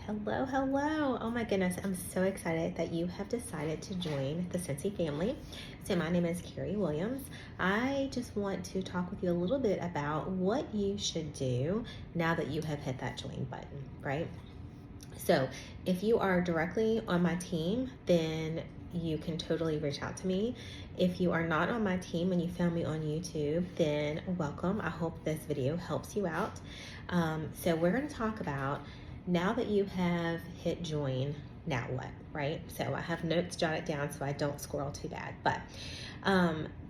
Hello, hello. Oh my goodness, I'm so excited that you have decided to join the Scentsy family. So my name is Carrie Williams. I just want to talk with you a little bit about what you should do now that you have hit that join button, right? So if you are directly on my team, then you can totally reach out to me. If you are not on my team and you found me on YouTube, then welcome. I hope this video helps you out. So we're going to talk about now that you have hit join, now what, right? So I have notes jotted down so I don't squirrel too bad. But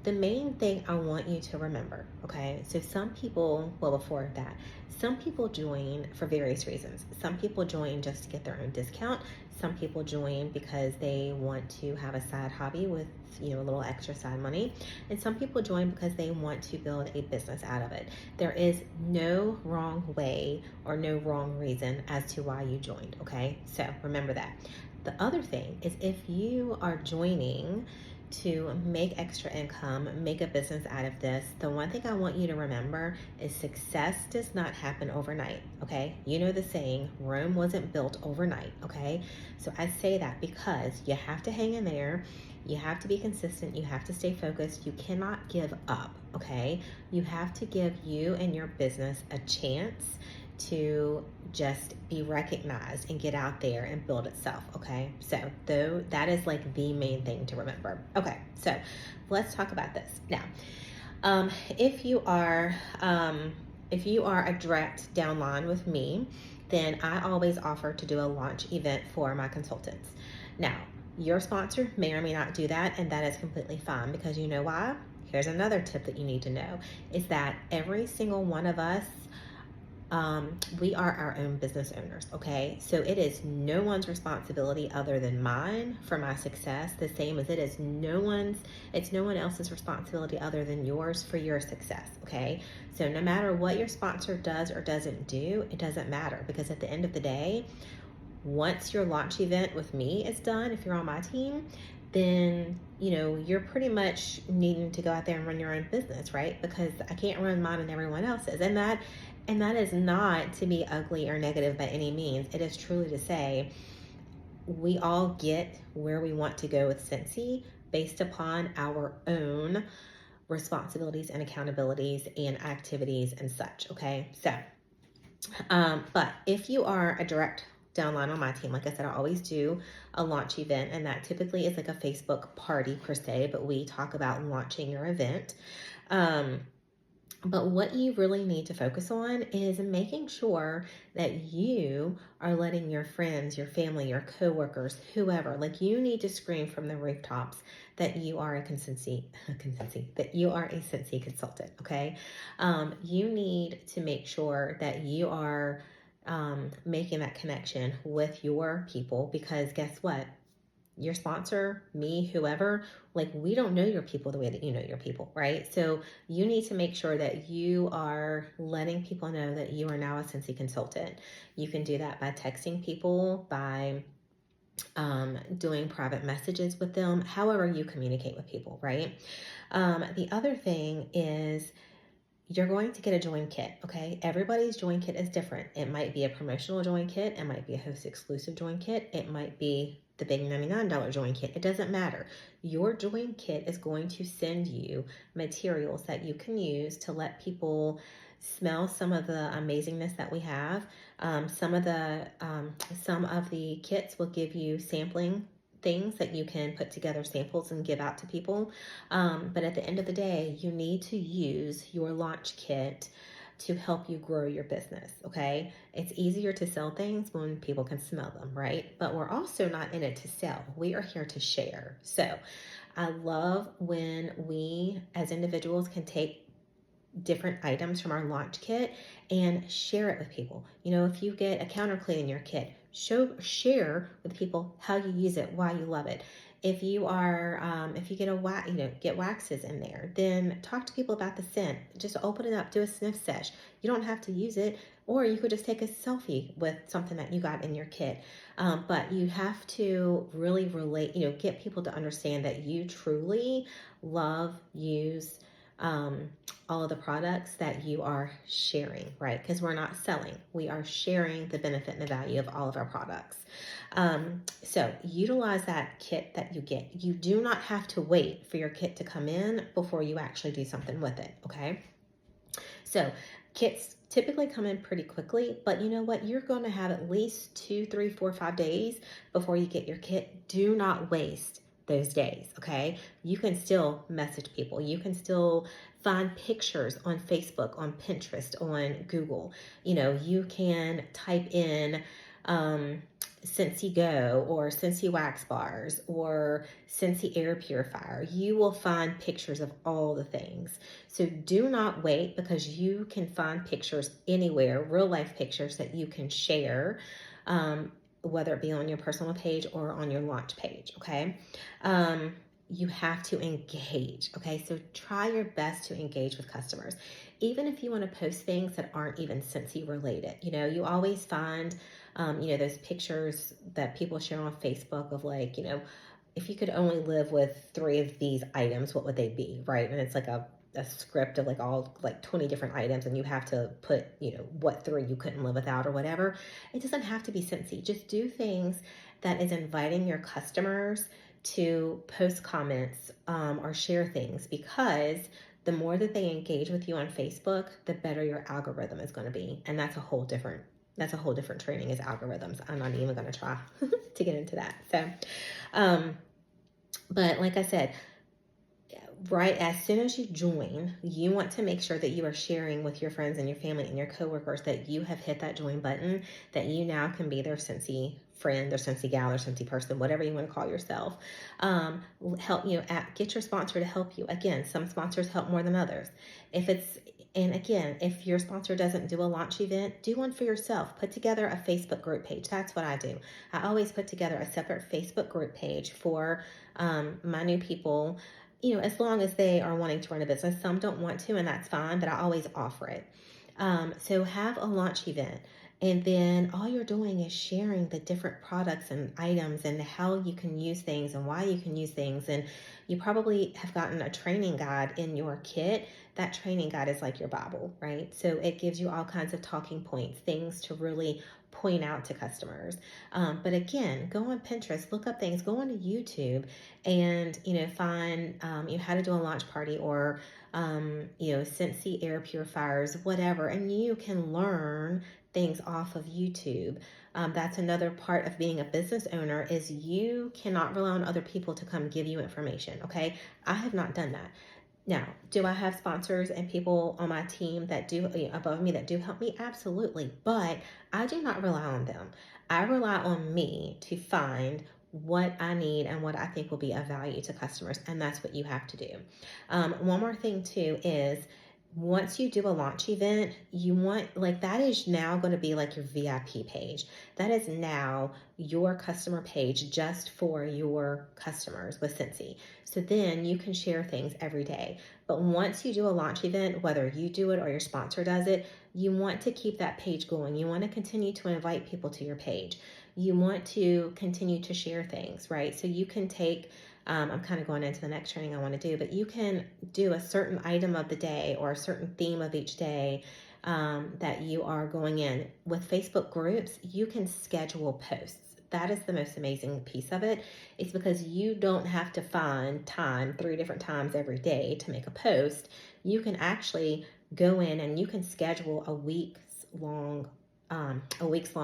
the main thing I want you to remember, okay? So some people, well, before that, some people join for various reasons. Some people join just to get their own discount. Some people join because they want to have a side hobby with, a little extra side money. And some people join because they want to build a business out of it. There is no wrong way or no wrong reason as to why you joined, okay? So remember that. The other thing is if you are joining to make extra income, make a business out of this, the one thing I want you to remember is success does not happen overnight, okay? You know the saying, Rome wasn't built overnight, okay? So I say that because you have to hang in there, you have to be consistent, you have to stay focused, you cannot give up, okay? You have to give you and your business a chance to just be recognized and get out there and build itself, okay? So though that is like the main thing to remember. Okay, so let's talk about this. Now, if you are a direct downline with me, then I always offer to do a launch event for my consultants. Now, your sponsor may or may not do that, and that is completely fine because you know why? Here's another tip that you need to know is that every single one of us we are our own business owners, okay? So it is no one's responsibility other than mine for my success, the same as it's no one else's responsibility other than yours for your success, okay? So no matter what your sponsor does or doesn't do, it doesn't matter because at the end of the day, once your launch event with me is done, if you're on my team, then you're pretty much needing to go out there and run your own business, right? Because I can't run mine and everyone else's. And that is not to be ugly or negative by any means. It is truly to say we all get where we want to go with Scentsy based upon our own responsibilities and accountabilities and activities and such, okay? So, but if you are a direct downline on my team, like I said, I always do a launch event, and that typically is like a Facebook party per se, but we talk about launching your event. But what you really need to focus on is making sure that you are letting your friends, your family, your coworkers, whoever, like you need to scream from the rooftops that you are a that you are a Scentsy consultant, okay? You need to make sure that you are making that connection with your people because guess what? Your sponsor, me, whoever, like we don't know your people the way that you know your people, right? So you need to make sure that you are letting people know that you are now a Scentsy consultant. You can do that by texting people, by doing private messages with them, however you communicate with people, right? The other thing is you're going to get a join kit, okay? Everybody's join kit is different. It might be a promotional join kit. It might be a host exclusive join kit. It might be the big $99 join kit. It doesn't matter. Your join kit is going to send you materials that you can use to let people smell some of the amazingness that we have. Some of the kits will give you sampling things that you can put together samples and give out to people. But at the end of the day, you need to use your launch kit to help you grow your business, okay? It's easier to sell things when people can smell them, right? But we're also not in it to sell. We are here to share. So I love when we as individuals can take different items from our launch kit and share it with people. If you get a counter clean in your kit, share with people how you use it, why you love it. If you get waxes in there, then talk to people about the scent. Just open it up, do a sniff sesh. You don't have to use it, or you could just take a selfie with something that you got in your kit. But you have to really relate, get people to understand that you truly love, use, all of the products that you are sharing, right? Because we're not selling, we are sharing the benefit and the value of all of our products. So utilize that kit that you get. You do not have to wait for your kit to come in before you actually do something with it, okay? So kits typically come in pretty quickly, but you know what? You're going to have at least 2, 3, 4, 5 days before you get your kit. Do not waste those days, okay? You can still message people. You can still find pictures on Facebook, on Pinterest, on Google. You know, you can type in Scentsy Go or Scentsy Wax Bars or Scentsy Air Purifier. You will find pictures of all the things. So do not wait, because you can find pictures anywhere, real life pictures that you can share, whether it be on your personal page or on your launch page, okay? You have to engage, okay? So try your best to engage with customers. Even if you want to post things that aren't even Scentsy related, you know, you always find, you know, those pictures that people share on Facebook of like, you know, if you could only live with 3 of these items, what would they be, right? And it's like a script of like all like 20 different items, and you have to put, you know, what 3 you couldn't live without or whatever. It doesn't have to be Scentsy. Just do things that is inviting your customers to post comments or share things, because the more that they engage with you on Facebook, the better your algorithm is going to be. And that's a whole different training, is algorithms. I'm not even going to try to get into that. So, but like I said, right as soon as you join, you want to make sure that you are sharing with your friends and your family and your coworkers that you have hit that join button, that you now can be their Scentsy friend, their Scentsy gal, or Scentsy person, whatever you want to call yourself. Help you get your sponsor to help you. Again, some sponsors help more than others. And again, if your sponsor doesn't do a launch event, do one for yourself. Put together a Facebook group page. That's what I do. I always put together a separate Facebook group page for my new people, you know, as long as they are wanting to run a business. Some don't want to, and that's fine, but I always offer it. So have a launch event, and then all you're doing is sharing the different products and items and how you can use things and why you can use things. And you probably have gotten a training guide in your kit. That training guide is like your Bible, right? So it gives you all kinds of talking points, things to really point out to customers. But again, go on Pinterest, look up things, go on to YouTube, and, you know, find you know, how to do a launch party, or you know, Scentsy air purifiers, whatever, and you can learn things off of YouTube. That's another part of being a business owner, is you cannot rely on other people to come give you information, okay? I have not done that. Now, do I have sponsors and people on my team that do, you know, above me, that do help me? Absolutely. But I do not rely on them. I rely on me to find what I need and what I think will be of value to customers. And that's what you have to do. One more thing too is, once you do a launch event, you want, like, that is now going to be like your VIP page. That is now your customer page just for your customers with Scentsy. So then you can share things every day. But once you do a launch event, whether you do it or your sponsor does it, you want to keep that page going. You want to continue to invite people to your page. You want to continue to share things, right? So you can take, I'm kind of going into the next training I want to do, but you can do a certain item of the day or a certain theme of each day that you are going in. With Facebook groups, you can schedule posts. That is the most amazing piece of it. It's because you don't have to find time 3 different times every day to make a post. You can actually go in and you can schedule a week's long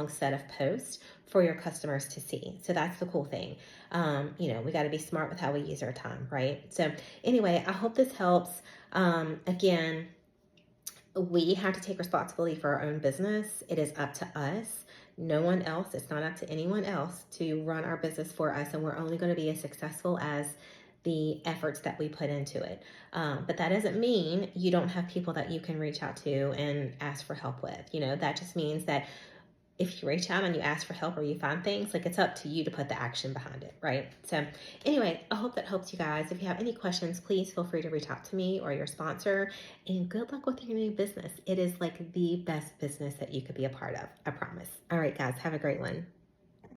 set of posts for your customers to see. So that's the cool thing. You know, we got to be smart with how we use our time, right? So anyway, I hope this helps. Again, we have to take responsibility for our own business. It is up to us. No one else. It's not up to anyone else to run our business for us. And we're only going to be as successful as the efforts that we put into it. But that doesn't mean you don't have people that you can reach out to and ask for help with. You know, that just means that if you reach out and you ask for help or you find things, like, it's up to you to put the action behind it, right? So anyway, I hope that helps you guys. If you have any questions, please feel free to reach out to me or your sponsor, and good luck with your new business. It is like the best business that you could be a part of, I promise. All right, guys, have a great one.